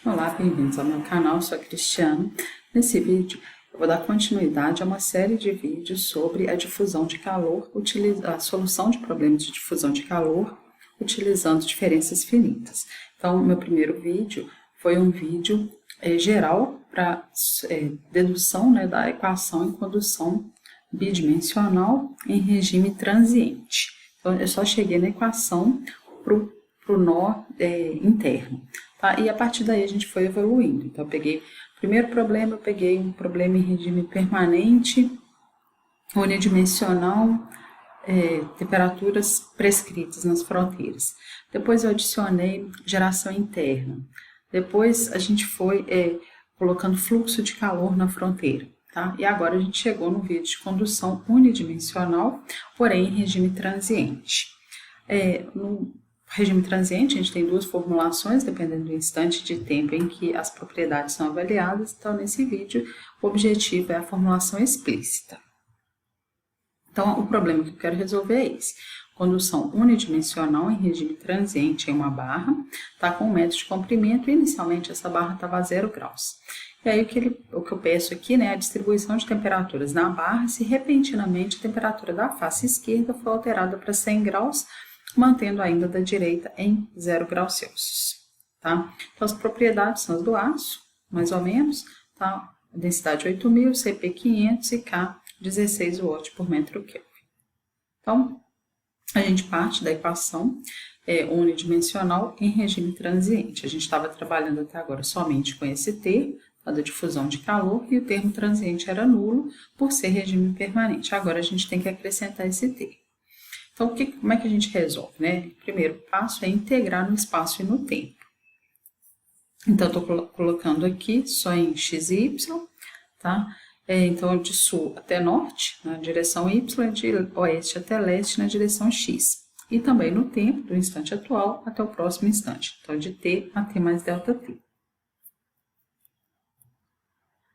Olá, bem-vindos ao meu canal, eu sou a Cristiane. Nesse vídeo eu vou dar continuidade a uma série de vídeos sobre a difusão de calor, a solução de problemas de difusão de calor utilizando diferenças finitas. Então, meu primeiro vídeo foi um vídeo geral para dedução da equação em condução bidimensional em regime transiente. Então, eu só cheguei na equação para o nó interno. Tá? E a partir daí a gente foi evoluindo. Então, eu peguei o primeiro problema, eu peguei um problema em regime permanente, unidimensional, temperaturas prescritas nas fronteiras. Depois eu adicionei geração interna. Depois a gente foi colocando fluxo de calor na fronteira. Tá? E agora a gente chegou no vídeo de condução unidimensional, porém em regime transiente. No regime transiente, a gente tem duas formulações, dependendo do instante de tempo em que as propriedades são avaliadas. Então, nesse vídeo, o objetivo é a formulação explícita. Então, o problema que eu quero resolver é esse. Condução unidimensional em regime transiente em uma barra, tá com 1 metro de comprimento, e inicialmente essa barra estava a 0 graus. E aí, o que eu peço aqui, né, é a distribuição de temperaturas na barra, se repentinamente a temperatura da face esquerda for alterada para 100 graus, mantendo ainda da direita em 0 graus Celsius, tá? Então, as propriedades são as do aço, mais ou menos, tá? A densidade 8.000, Cp 500 e K 16 watts por metro Kelvin. Então, a gente parte da equação unidimensional em regime transiente. A gente estava trabalhando até agora somente com esse T, a da difusão de calor, e o termo transiente era nulo por ser regime permanente. Agora, a gente tem que acrescentar esse T. Então, como é que a gente resolve, né? O primeiro passo é integrar no espaço e no tempo. Então, eu estou colocando aqui só em x e y, tá? Então, de sul até norte, na direção y, de oeste até leste, na direção x. E também no tempo, do instante atual até o próximo instante. Então, de t a t mais delta t.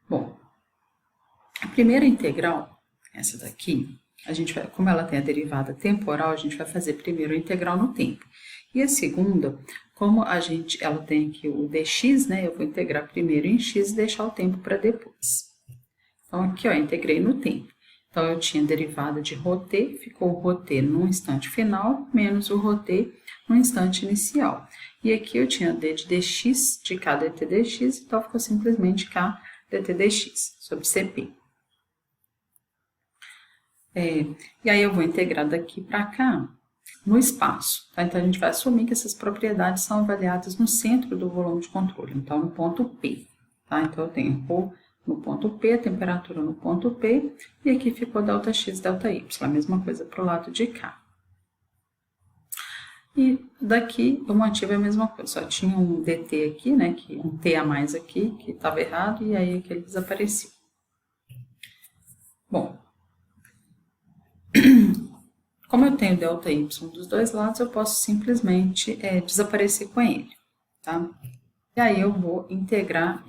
Bom, a primeira integral, essa daqui, a gente vai, como ela tem a derivada temporal, a gente vai fazer primeiro a integral no tempo. E a segunda, como ela tem aqui o dx, né, eu vou integrar primeiro em x e deixar o tempo para depois. Então, aqui, ó, integrei no tempo. Então, eu tinha derivada de ρt, ficou o ρt no instante final, menos o ρt no instante inicial. E aqui eu tinha d de dx, de k dt dx, então ficou simplesmente k dt dx, sobre Cp. E aí eu vou integrar daqui para cá no espaço. Tá? Então, a gente vai assumir que essas propriedades são avaliadas no centro do volume de controle, então no ponto P. Tá? Então, eu tenho ρ no ponto P, a temperatura no ponto P, e aqui ficou ΔX, ΔY, a mesma coisa para o lado de cá. E daqui eu mantive a mesma coisa, só tinha um dt aqui, né, um t a mais aqui, que estava errado, e aí aquele desapareceu. Bom, como eu tenho ΔY dos dois lados, eu posso simplesmente desaparecer com ele, tá? E aí eu vou integrar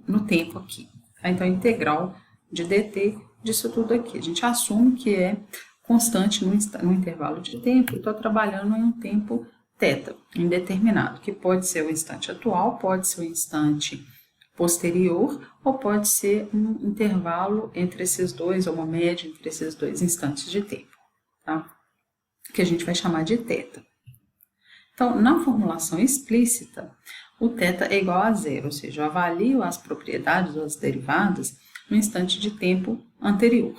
no tempo aqui. Tá? Então, a integral de dt disso tudo aqui. A gente assume que é constante no intervalo de tempo, e estou trabalhando em um tempo θ, indeterminado, que pode ser o instante atual, pode ser o instante posterior, ou pode ser um intervalo entre esses dois, ou uma média entre esses dois instantes de tempo, tá? Que a gente vai chamar de θ. Então, na formulação explícita, o θ é igual a zero, ou seja, eu avalio as propriedades ou as derivadas no instante de tempo anterior.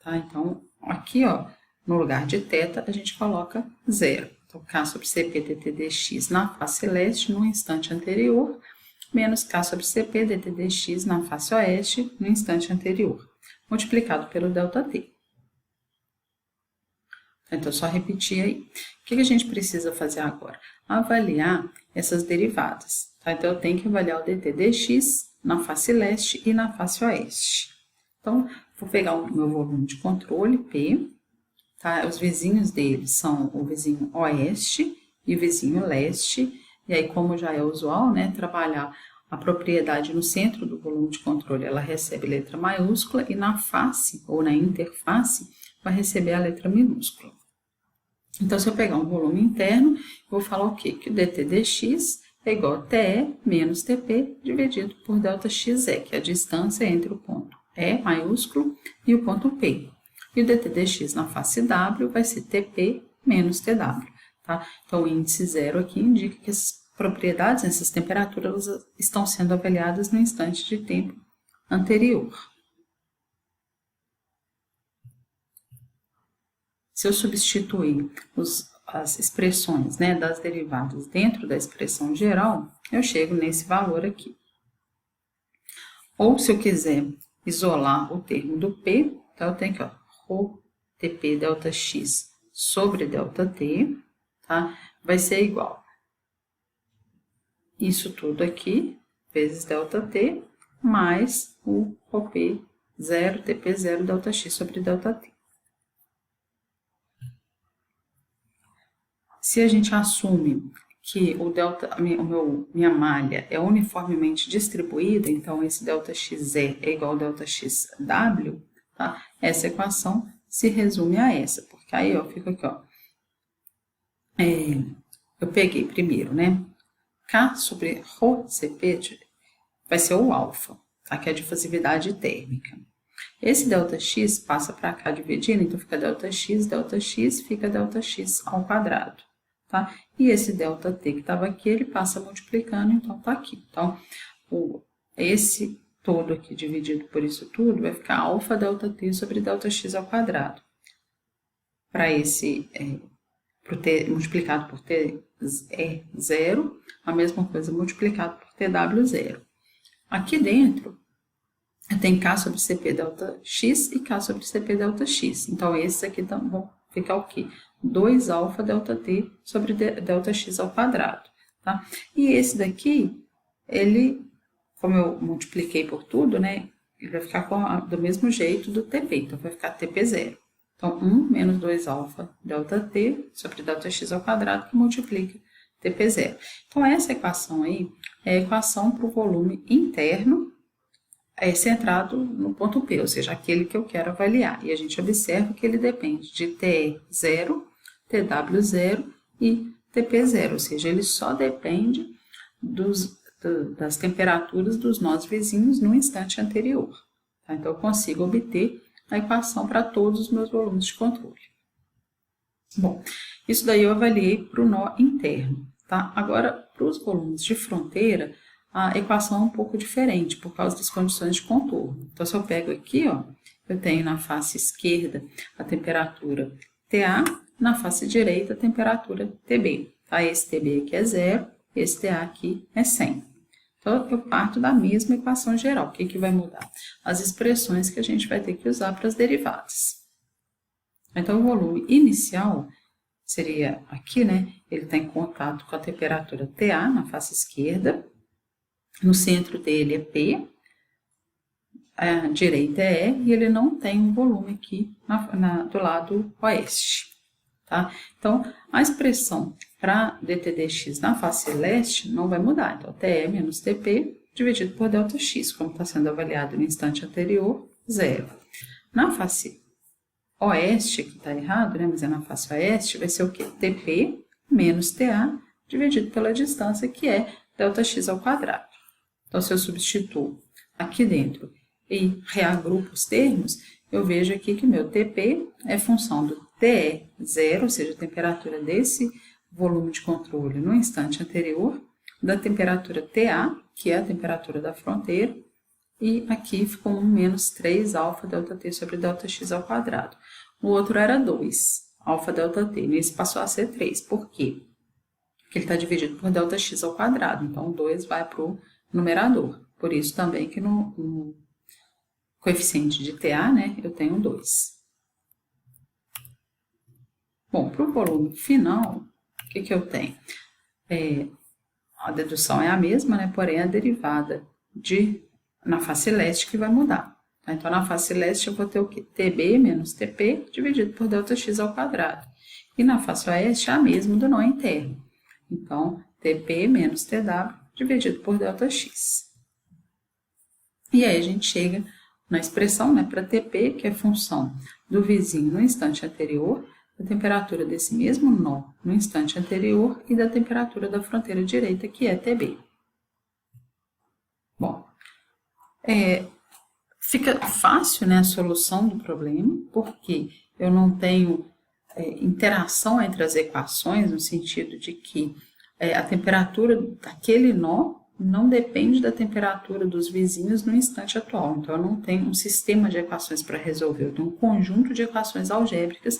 Tá? Então, aqui, ó, no lugar de θ, a gente coloca zero. Então, K sobre Cp dt dx na face leste no instante anterior, menos K sobre Cp dt dx na face oeste no instante anterior, multiplicado pelo ΔT. Então, só repetir aí. O que a gente precisa fazer agora? Avaliar essas derivadas. Tá? Então, eu tenho que avaliar o dt dx na face leste e na face oeste. Então, vou pegar o meu volume de controle, P. Tá? Os vizinhos dele são o vizinho oeste e o vizinho leste. E aí, como já é usual, né, trabalhar a propriedade no centro do volume de controle, ela recebe letra maiúscula, e na face, ou na interface, vai receber a letra minúscula. Então, se eu pegar um volume interno, eu vou falar o quê? Que o dt dx é igual a TE menos TP dividido por ΔXE, que é a distância entre o ponto E maiúsculo e o ponto P. E o dt dx na face W vai ser TP menos TW. Tá? Então, o índice zero aqui indica que essas propriedades, essas temperaturas, estão sendo avaliadas no instante de tempo anterior. Se eu substituir as expressões, né, das derivadas dentro da expressão geral, eu chego nesse valor aqui. Ou se eu quiser isolar o termo do P, então eu tenho aqui, ó, ρ TP ΔX sobre ΔT, tá? Vai ser igual isso tudo aqui, vezes ΔT, mais o ρP 0, TP 0, ΔX sobre ΔT. Se a gente assume que minha malha é uniformemente distribuída, então esse ΔXE é igual a ΔXW, tá? Essa equação se resume a essa, porque aí, ó, fica aqui, ó. Eu peguei primeiro, né? K sobre ρCP vai ser o alfa, tá? Que é a difusividade térmica. Esse ΔX passa para cá dividindo, então fica ΔX, fica ΔX ao quadrado, tá? E esse ΔT que estava aqui, ele passa multiplicando, então tá aqui. Então, esse todo aqui dividido por isso tudo vai ficar alfa ΔT sobre ΔX ao quadrado. Para esse, pro T multiplicado por T é zero, a mesma coisa multiplicado por TW zero. Aqui dentro, eu tenho K sobre CP ΔX e K sobre CP ΔX. Então, esses aqui vão ficar o quê? 2 alfa ΔT sobre ΔX ao quadrado, tá? E esse daqui, ele, como eu multipliquei por tudo, né? Ele vai ficar do mesmo jeito do TP, então vai ficar TP zero. Então, 1 menos 2 alfa ΔT sobre ΔX ao quadrado que multiplica TP zero. Então, essa equação aí é a equação para o volume interno centrado no ponto P, ou seja, aquele que eu quero avaliar. E a gente observa que ele depende de TE zero, TW zero e TP zero, ou seja, ele só depende das temperaturas dos nós vizinhos no instante anterior. Tá? Então, eu consigo obter a equação para todos os meus volumes de controle. Bom, isso daí eu avaliei para o nó interno. Tá? Agora, para os volumes de fronteira, a equação é um pouco diferente por causa das condições de contorno. Então, se eu pego aqui, ó, eu tenho na face esquerda a temperatura TA, na face direita a temperatura TB. Tá? Esse TB aqui é 0, esse TA aqui é 100. Então, eu parto da mesma equação geral. O que que vai mudar? As expressões que a gente vai ter que usar para as derivadas. Então, o volume inicial seria aqui, né? Ele está em contato com a temperatura TA na face esquerda. No centro dele é P, a direita é E, e ele não tem um volume aqui do lado oeste. Tá? Então, a expressão para dt dx na face leste não vai mudar. Então, TE menos TP dividido por ΔX, como está sendo avaliado no instante anterior, 0. Na face oeste, que está errado, né? Mas é na face oeste, vai ser o quê? TP menos TA dividido pela distância, que é ΔX ao quadrado. Então, se eu substituo aqui dentro e reagrupo os termos, eu vejo aqui que meu TP é função do TE zero, ou seja, a temperatura desse volume de controle no instante anterior, da temperatura TA, que é a temperatura da fronteira, e aqui ficou 1 menos 3 alfa ΔT sobre ΔX ao quadrado. O outro era 2 alfa ΔT, nesse passou a ser 3. Por quê? Porque ele está dividido por ΔX ao quadrado, então 2 vai para o numerador. Por isso também que no coeficiente de TA, né, eu tenho 2. Bom, para o volume final, o que eu tenho? A dedução é a mesma, né, porém a derivada na face leste que vai mudar. Tá? Então, na face leste eu vou ter o quê? TB menos TP dividido por ΔX ao quadrado. E na face oeste é a mesma do nó interno. Então, TP menos TW dividido por ΔX. E aí a gente chega na expressão, né, para TP, que é função do vizinho no instante anterior, da temperatura desse mesmo nó no instante anterior e da temperatura da fronteira direita, que é TB. Bom, fica fácil, né, a solução do problema, porque eu não tenho interação entre as equações, no sentido de que a temperatura daquele nó não depende da temperatura dos vizinhos no instante atual. Então, eu não tenho um sistema de equações para resolver, eu tenho um conjunto de equações algébricas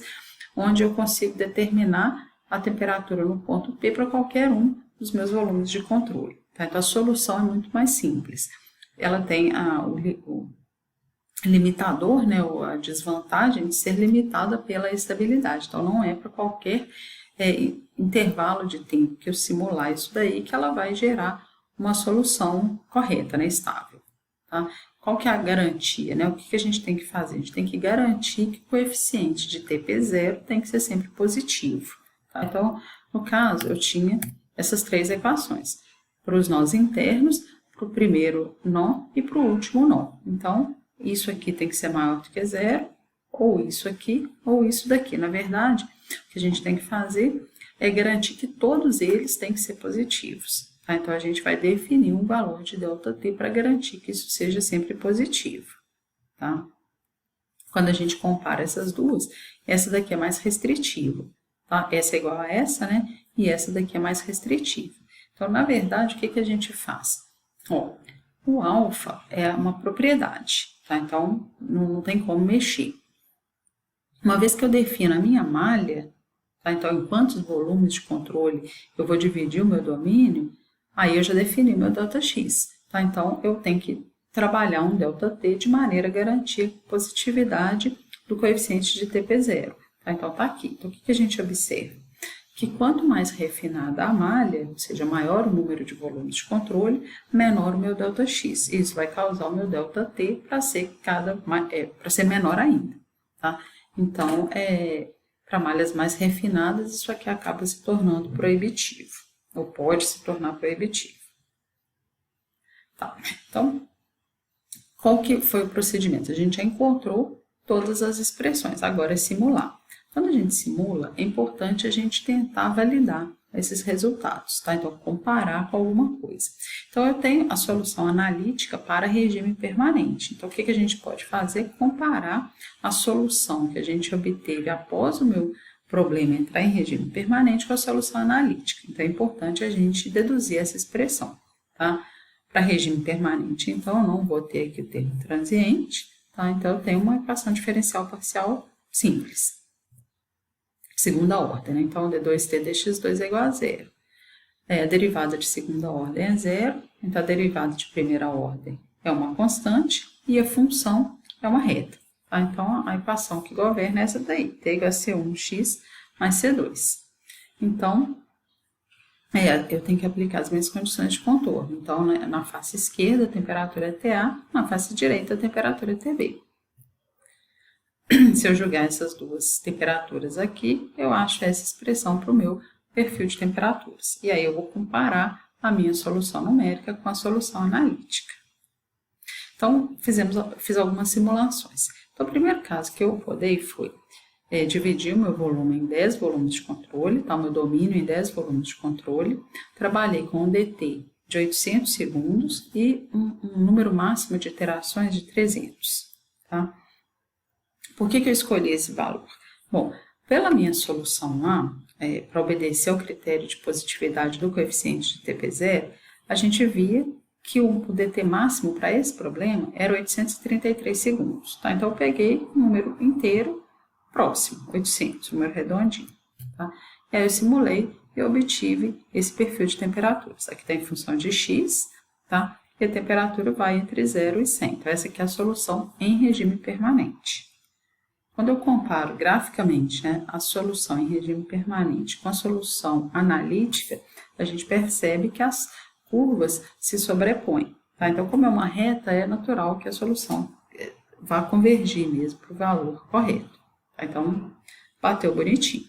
onde eu consigo determinar a temperatura no ponto P para qualquer um dos meus volumes de controle. Tá? Então, a solução é muito mais simples. Ela tem o limitador, né, ou a desvantagem de ser limitada pela estabilidade. Então, não é para qualquer intervalo de tempo que eu simular isso daí que ela vai gerar uma solução correta, né, estável. Tá? Qual que é a garantia? Né? O que a gente tem que fazer? A gente tem que garantir que o coeficiente de TP0 tem que ser sempre positivo. Tá? Então, no caso, eu tinha essas três equações. Para os nós internos, para o primeiro nó e para o último nó. Então, isso aqui tem que ser maior do que zero, ou isso aqui, ou isso daqui. Na verdade, o que a gente tem que fazer é garantir que todos eles têm que ser positivos. Tá? Então, a gente vai definir um valor de ΔT para garantir que isso seja sempre positivo. Tá? Quando a gente compara essas duas, essa daqui é mais restritiva. Tá? Essa é igual a essa, né? E essa daqui é mais restritiva. Então, na verdade, o que a gente faz? Ó, o alfa é uma propriedade, tá? Então não tem como mexer. Uma vez que eu defino a minha malha, tá? Então em quantos volumes de controle eu vou dividir o meu domínio, aí eu já defini o meu ΔX. Tá? Então eu tenho que trabalhar um ΔT de maneira a garantir a positividade do coeficiente de TP0. Tá? Então tá aqui. Então o que a gente observa? Que quanto mais refinada a malha, ou seja, maior o número de volumes de controle, menor o meu ΔX. Isso vai causar o meu ΔT para ser menor ainda. Tá? Então, para malhas mais refinadas, isso aqui acaba se tornando proibitivo, ou pode se tornar proibitivo. Tá. Então, qual que foi o procedimento? A gente já encontrou todas as expressões, agora é simular. Quando a gente simula, é importante a gente tentar validar esses resultados, tá? Então, comparar com alguma coisa. Então, eu tenho a solução analítica para regime permanente. Então, o que a gente pode fazer? Comparar a solução que a gente obteve após o meu problema entrar em regime permanente com a solução analítica. Então, é importante a gente deduzir essa expressão, tá? Para regime permanente, então, eu não vou ter aqui o termo transiente, tá? Então, eu tenho uma equação diferencial parcial simples. Segunda ordem, né? Então, d2t dx2 é igual a zero. A derivada de segunda ordem é zero, então a derivada de primeira ordem é uma constante e a função é uma reta. Tá? Então, a equação que governa é essa daí, t igual a c1x mais c2. Então, eu tenho que aplicar as minhas condições de contorno. Então, na face esquerda, a temperatura é TA, na face direita, a temperatura é TB. Se eu jogar essas duas temperaturas aqui, eu acho essa expressão para o meu perfil de temperaturas. E aí eu vou comparar a minha solução numérica com a solução analítica. Então, fiz algumas simulações. Então, o primeiro caso que eu rodei foi dividir o meu volume em 10 volumes de controle, tá? O meu domínio em 10 volumes de controle. Trabalhei com um DT de 800 segundos e um número máximo de iterações de 300, tá? Por que eu escolhi esse valor? Bom, pela minha solução A, para obedecer ao critério de positividade do coeficiente de TP0, a gente via que o DT máximo para esse problema era 833 segundos. Tá? Então, eu peguei um número inteiro próximo, 800, número redondinho. Tá? E aí eu simulei e obtive esse perfil de temperaturas. Aqui está em função de x, tá? E a temperatura vai entre 0 e 100. Então, essa aqui é a solução em regime permanente. Quando eu comparo graficamente, né, a solução em regime permanente com a solução analítica, a gente percebe que as curvas se sobrepõem. Tá? Então, como é uma reta, é natural que a solução vá convergir mesmo para o valor correto. Tá? Então, bateu bonitinho.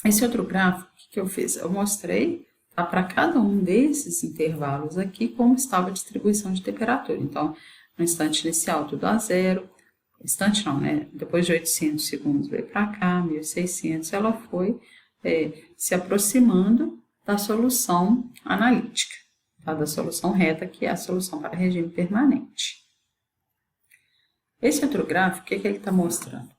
Esse outro gráfico que eu fiz, eu mostrei, tá, para cada um desses intervalos aqui como estava a distribuição de temperatura. Então, no instante inicial tudo a zero, instante não, né? Depois de 800 segundos veio para cá, 1600, ela foi se aproximando da solução analítica, tá? Da solução reta, que é a solução para regime permanente. Esse outro gráfico, o que ele está mostrando?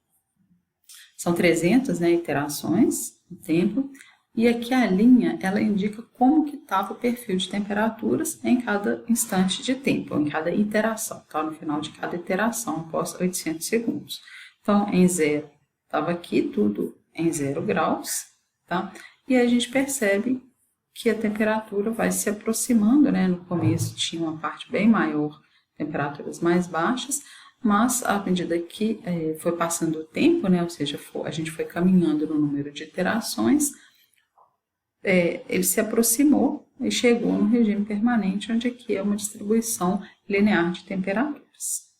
São 300, né, iterações no tempo, e aqui a linha, ela indica como que estava o perfil de temperaturas em cada instante de tempo, ou em cada iteração, tá? No final de cada iteração, após 800 segundos. Então, em 0, estava aqui tudo em 0 graus, tá? E a gente percebe que a temperatura vai se aproximando, né? No começo tinha uma parte bem maior, temperaturas mais baixas, mas à medida que foi passando o tempo, né? Ou seja, a gente foi caminhando no número de iterações, ele se aproximou e chegou no regime permanente, onde aqui é uma distribuição linear de temperaturas.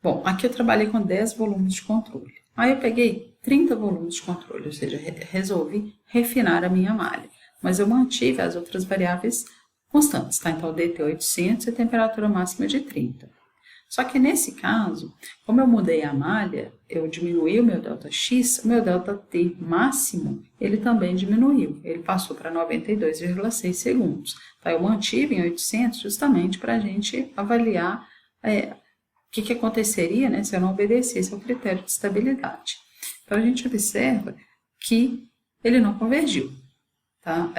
Bom, aqui eu trabalhei com 10 volumes de controle. Aí eu peguei 30 volumes de controle, ou seja, resolvi refinar a minha malha. Mas eu mantive as outras variáveis constantes, tá? Então, o DT 800 e a temperatura máxima de 30. Só que nesse caso, como eu mudei a malha, eu diminuí o meu ΔX, o meu ΔT máximo, ele também diminuiu. Ele passou para 92,6 segundos. Tá? Eu mantive em 800 justamente para a gente avaliar o que aconteceria, né, se eu não obedecesse ao critério de estabilidade. Então, a gente observa que ele não convergiu. Tá?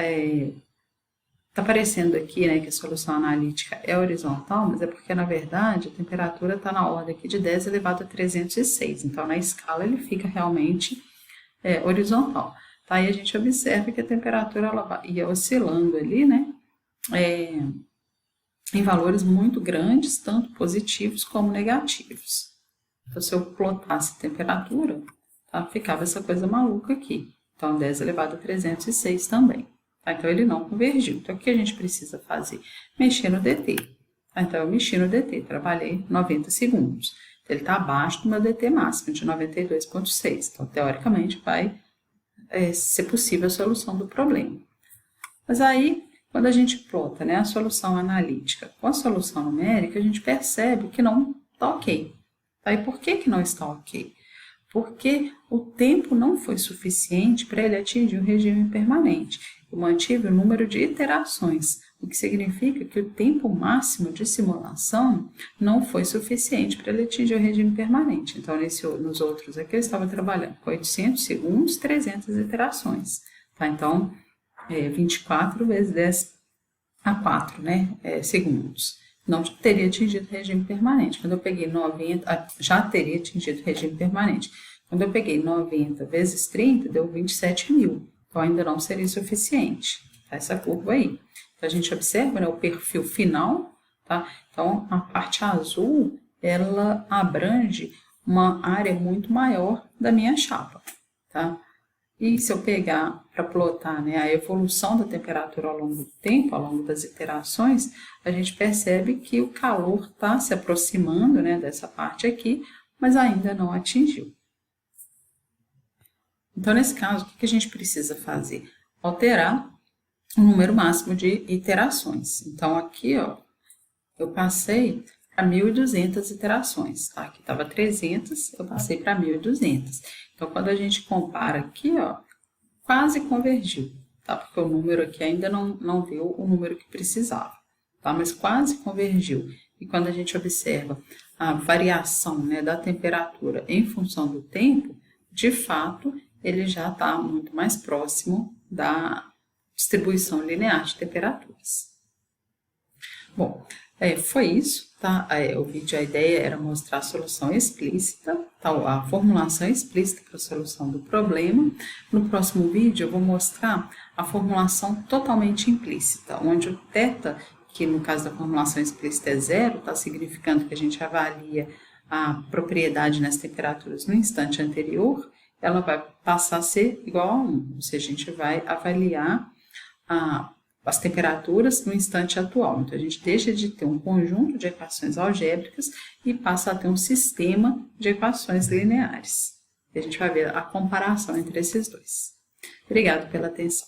Está aparecendo aqui, né, que a solução analítica é horizontal, mas é porque, na verdade, a temperatura está na ordem aqui de 10 elevado a 306. Então, na escala, ele fica realmente horizontal. Tá? E a gente observa que a temperatura ela ia oscilando ali, né, em valores muito grandes, tanto positivos como negativos. Então, se eu plotasse a temperatura, tá, ficava essa coisa maluca aqui. Então, 10 elevado a 306 também. Tá? Então, ele não convergiu. Então, o que a gente precisa fazer? Mexer no DT. Tá? Então, eu mexi no DT, trabalhei 90 segundos. Então, ele está abaixo do meu DT máximo, de 92,6. Então, teoricamente, vai ser possível a solução do problema. Mas aí, quando a gente plota, né, a solução analítica com a solução numérica, a gente percebe que não está ok. Tá? E por que não está ok? Porque o tempo não foi suficiente para ele atingir o regime permanente. Eu mantive o número de iterações, o que significa que o tempo máximo de simulação não foi suficiente para ele atingir o regime permanente. Então, nos outros aqui, eu estava trabalhando com 800 segundos, 300 iterações. Tá? Então, 24 vezes 10 a 4, né, segundos. Não teria atingido o regime permanente. Quando eu peguei 90, já teria atingido o regime permanente. Quando eu peguei 90 vezes 30, deu 27 mil. Então, ainda não seria suficiente. Tá? Essa curva aí. Então, a gente observa, né, o perfil final. Tá? Então, a parte azul, ela abrange uma área muito maior da minha chapa. Tá? E se eu pegar para plotar, né, a evolução da temperatura ao longo do tempo, ao longo das iterações, a gente percebe que o calor está se aproximando, né, dessa parte aqui, mas ainda não atingiu. Então, nesse caso, o que a gente precisa fazer? Alterar o número máximo de iterações. Então, aqui, ó, eu passei para 1.200 iterações. Tá? Aqui estava 300, eu passei para 1.200. Então, quando a gente compara aqui, ó, quase convergiu, tá? Porque o número aqui ainda não deu o número que precisava, tá? Mas quase convergiu. E quando a gente observa a variação, né, da temperatura em função do tempo, de fato, ele já está muito mais próximo da distribuição linear de temperaturas. Bom, foi isso, tá? O vídeo, a ideia era mostrar a solução explícita, tá? A formulação explícita para a solução do problema. No próximo vídeo eu vou mostrar a formulação totalmente implícita, onde o θ, que no caso da formulação explícita é 0, está significando que a gente avalia a propriedade nas temperaturas no instante anterior, ela vai passar a ser igual a 1, ou seja, a gente vai avaliar as temperaturas no instante atual. Então, a gente deixa de ter um conjunto de equações algébricas e passa a ter um sistema de equações lineares. E a gente vai ver a comparação entre esses dois. Obrigada pela atenção.